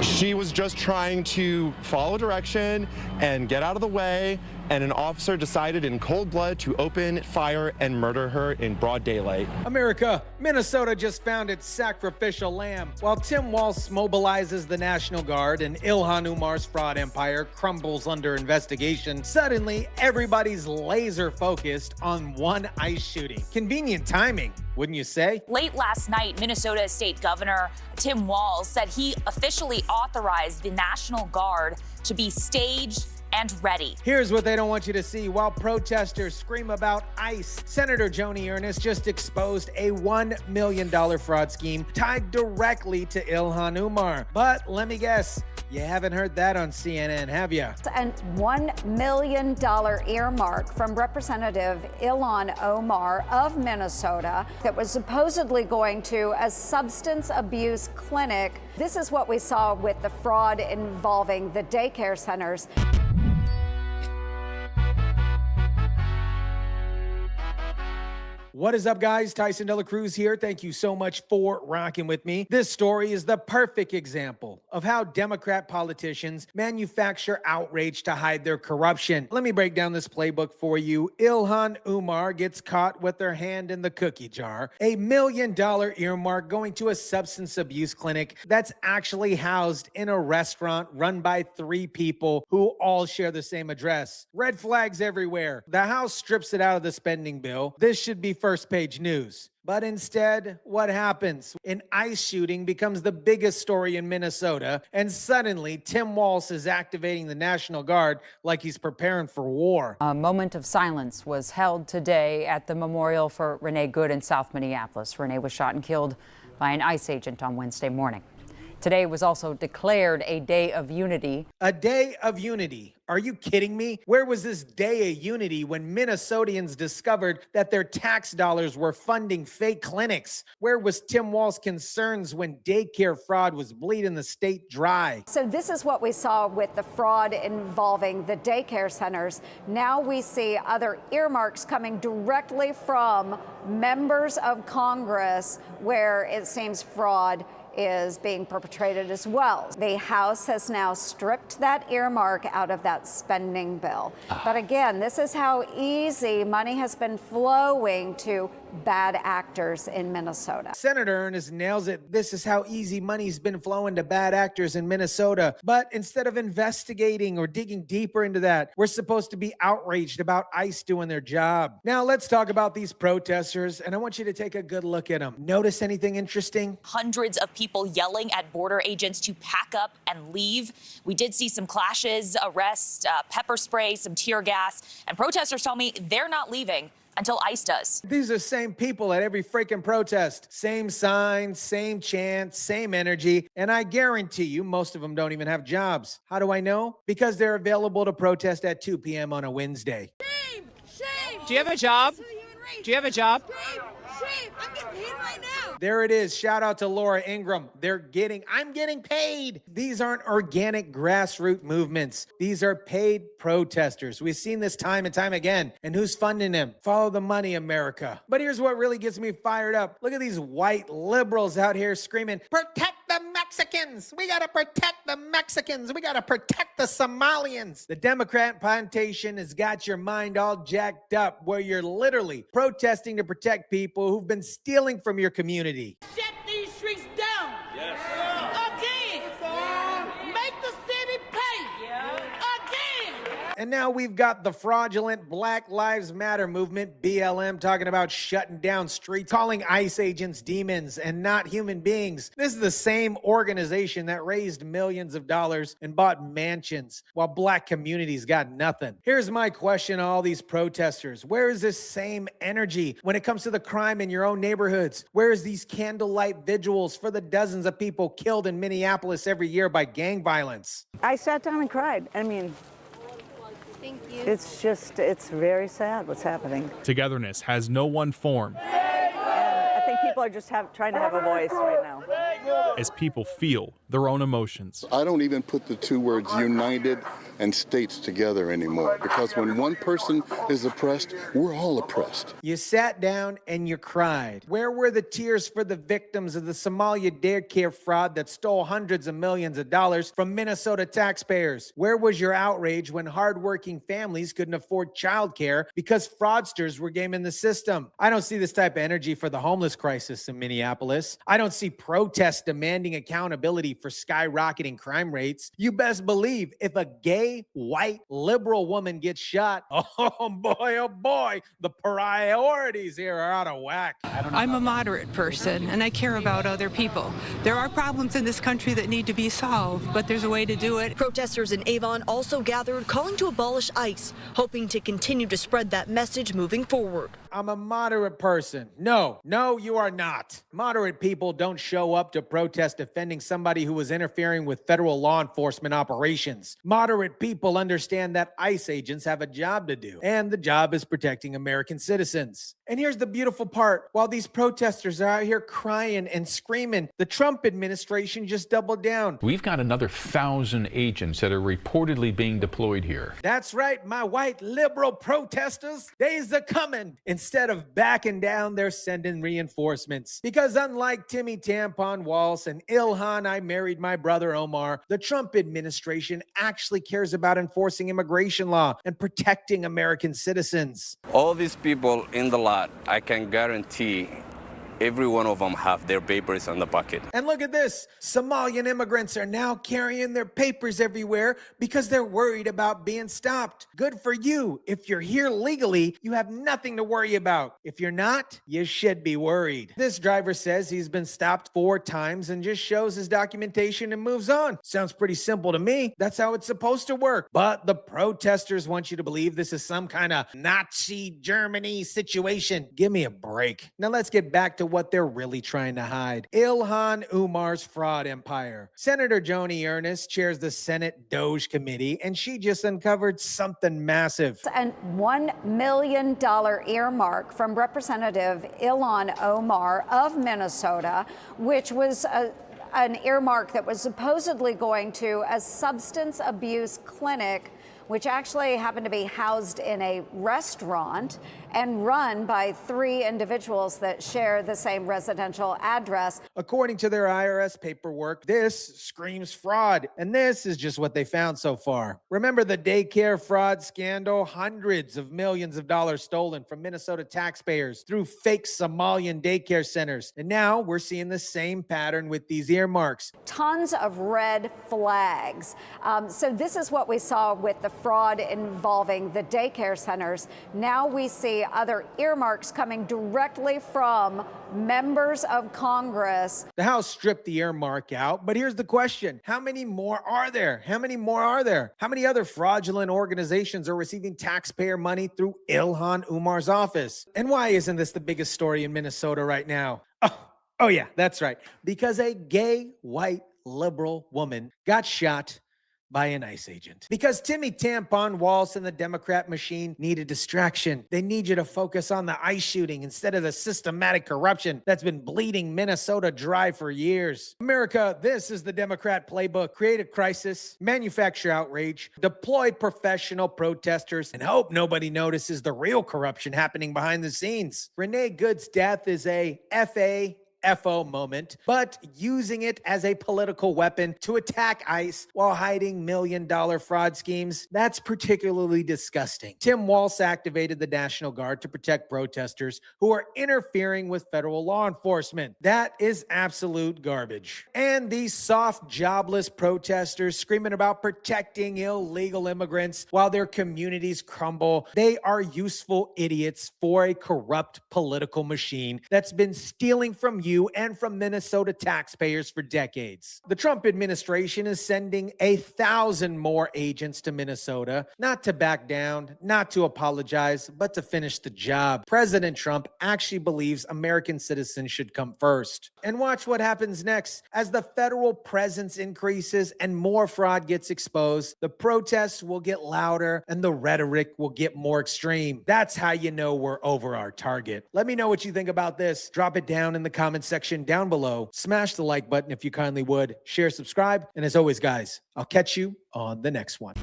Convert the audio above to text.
She was just trying to follow direction and get out of the way, and an officer decided in cold blood to open fire and murder her in broad daylight. America, Minnesota just found its sacrificial lamb. While Tim Walz mobilizes the National Guard and Ilhan Omar's fraud empire crumbles under investigation, suddenly everybody's laser focused on one ICE shooting. Convenient timing, wouldn't you say? Late last night, Minnesota State Governor Tim Walz said he officially authorized the National Guard to be staged and ready. Here's what they don't want you to see. While protesters scream about ICE, Senator Joni Ernst just exposed a $1 million fraud scheme tied directly to Ilhan Omar. But let me guess, you haven't heard that on CNN, have you? And $1 million earmark from Representative Ilhan Omar of Minnesota that was supposedly going to a substance abuse clinic. This is what we saw with the fraud involving the daycare centers. What is up, guys? Tyson DeLaCruz here. Thank you so much for rocking with me. This story is the perfect example of how Democrat politicians manufacture outrage to hide their corruption. Let me break down this playbook for you. Ilhan Omar gets caught with her hand in the cookie jar. $1 million earmark going to a substance abuse clinic that's actually housed in a restaurant run by 3 people who all share the same address. Red flags everywhere. The House strips it out of the spending bill. This should be first page news. But instead, what happens? An ICE shooting becomes the biggest story in Minnesota, and suddenly Tim Walz is activating the National Guard like he's preparing for war. A moment of silence was held today at the memorial for Renee Good in South Minneapolis. Renee was shot and killed by an ICE agent on Wednesday morning. Today was also declared a day of unity. A day of unity. Are you kidding me? Where was this day of unity when Minnesotans discovered that their tax dollars were funding fake clinics? Where was Tim Walz's concerns when daycare fraud was bleeding the state dry? So this is what we saw with the fraud involving the daycare centers. Now we see other earmarks coming directly from members of Congress where it seems fraud is being perpetrated as well. The House has now stripped that earmark out of that spending bill. But again, this is how easy money has been flowing to bad actors in Minnesota. Senator Ernst nails it. This is how easy money's been flowing to bad actors in Minnesota. But instead of investigating or digging deeper into that, we're supposed to be outraged about ICE doing their job. Now let's talk about these protesters, and I want you to take a good look at them. Notice anything interesting? Hundreds of people yelling at border agents to pack up and leave. We did see some clashes, arrests, pepper spray, some tear gas, and protesters tell me they're not leaving until ICE does. These are same people at every freaking protest. Same signs, same chants, same energy. And I guarantee you, most of them don't even have jobs. How do I know? Because they're available to protest at 2 p.m. on a Wednesday. Shame! Shame! Do you have a job? Do you have a job? Shame! Shame! I'm getting paid right now! There it is. Shout out to Laura Ingram. I'm getting paid. These aren't organic grassroots movements. These are paid protesters. We've seen this time and time again. And who's funding them? Follow the money, America. But here's what really gets me fired up. Look at these white liberals out here screaming, protect the Mexicans. We got to protect the Mexicans. We got to protect the Somalians. The Democrat plantation has got your mind all jacked up where you're literally protesting to protect people who've been stealing from your community. Shut these streets down! Yes. Again! Make the city pay! Again! And now we've got the fraudulent Black Lives Matter movement, BLM, talking about shutting down streets, calling ICE agents demons and not human beings. This is the same organization that raised millions of dollars and bought mansions while black communities got nothing. Here's my question to all these protesters. Where is this same energy when it comes to the crime in your own neighborhoods? Where is these candlelight vigils for the dozens of people killed in Minneapolis every year by gang violence? I sat down and cried. I mean, Thank you. it's very sad what's happening. Togetherness has no one form. And I think people are just trying to have a voice right now. As people feel their own emotions. I don't even put the 2 words united and states together anymore, because when one person is oppressed, we're all oppressed. You sat down and you cried. Where were the tears for the victims of the Somalia daycare fraud that stole hundreds of millions of dollars from Minnesota taxpayers? Where was your outrage when hardworking families couldn't afford childcare because fraudsters were gaming the system? I don't see this type of energy for the homeless crisis in Minneapolis. I don't see protests demanding accountability for skyrocketing crime rates. You best believe if a gay, white, liberal woman gets shot, oh boy, the priorities here are out of whack. I'm a moderate person, and I care about other people. There are problems in this country that need to be solved, but there's a way to do it. Protesters in Avon also gathered, calling to abolish ICE, hoping to continue to spread that message moving forward. I'm a moderate person. No, you are not. Moderate people don't show up to protest defending somebody who was interfering with federal law enforcement operations. Moderate people understand that ICE agents have a job to do, and the job is protecting American citizens. And here's the beautiful part. While these protesters are out here crying and screaming, the Trump administration just doubled down. We've got another 1,000 agents that are reportedly being deployed here. That's right, my white liberal protesters. Days are coming. Instead of backing down, they're sending reinforcements. Because unlike Timmy Tampon Walz and Ilhan I Married My Brother Omar, the Trump administration actually cares about enforcing immigration law and protecting American citizens. All these people in the lot, I can guarantee every one of them have their papers on the bucket. And look at this. Somalian immigrants are now carrying their papers everywhere because they're worried about being stopped. Good for you. If you're here legally, you have nothing to worry about. If you're not, you should be worried. This driver says he's been stopped 4 times and just shows his documentation and moves on. Sounds pretty simple to me. That's how it's supposed to work. But the protesters want you to believe this is some kind of Nazi Germany situation. Give me a break. Now let's get back to what they're really trying to hide. Ilhan Omar's fraud empire. Senator Joni Ernst chairs the Senate DOGE committee, and she just uncovered something massive. An $1 million earmark from Representative Ilhan Omar of Minnesota, which was an earmark that was supposedly going to a substance abuse clinic, which actually happened to be housed in a restaurant and run by 3 individuals that share the same residential address. According to their IRS paperwork, this screams fraud, and this is just what they found so far. Remember the daycare fraud scandal? Hundreds of millions of dollars stolen from Minnesota taxpayers through fake Somalian daycare centers. And now we're seeing the same pattern with these earmarks. Tons of red flags. So this is what we saw with the fraud involving the daycare centers. Now we see other earmarks coming directly from members of Congress. The House stripped the earmark out, but here's the question. How many more are there? How many more are there? How many other fraudulent organizations are receiving taxpayer money through Ilhan Omar's office? And why isn't this the biggest story in Minnesota right now? Oh yeah, that's right. Because a gay, white, liberal woman got shot by an ICE agent. Because Timmy Tampon Walz and the Democrat machine need a distraction. They need you to focus on the ICE shooting instead of the systematic corruption that's been bleeding Minnesota dry for years. America, this is the Democrat playbook. Create a crisis, manufacture outrage, deploy professional protesters, and hope nobody notices the real corruption happening behind the scenes. Renee Good's death is a FO moment, but using it as a political weapon to attack ICE while hiding million-dollar fraud schemes, that's particularly disgusting. Tim Walz activated the National Guard to protect protesters who are interfering with federal law enforcement. That is absolute garbage. And these soft, jobless protesters screaming about protecting illegal immigrants while their communities crumble, they are useful idiots for a corrupt political machine that's been stealing from you and from Minnesota taxpayers for decades. The Trump administration is sending 1,000 more agents to Minnesota, not to back down, not to apologize, but to finish the job. President Trump actually believes American citizens should come first. And watch what happens next. As the federal presence increases and more fraud gets exposed, the protests will get louder and the rhetoric will get more extreme. That's how you know we're over our target. Let me know what you think about this. Drop it down in the comments section down below. Smash the like button if you kindly would. Share, subscribe, and as always, guys, I'll catch you on the next one.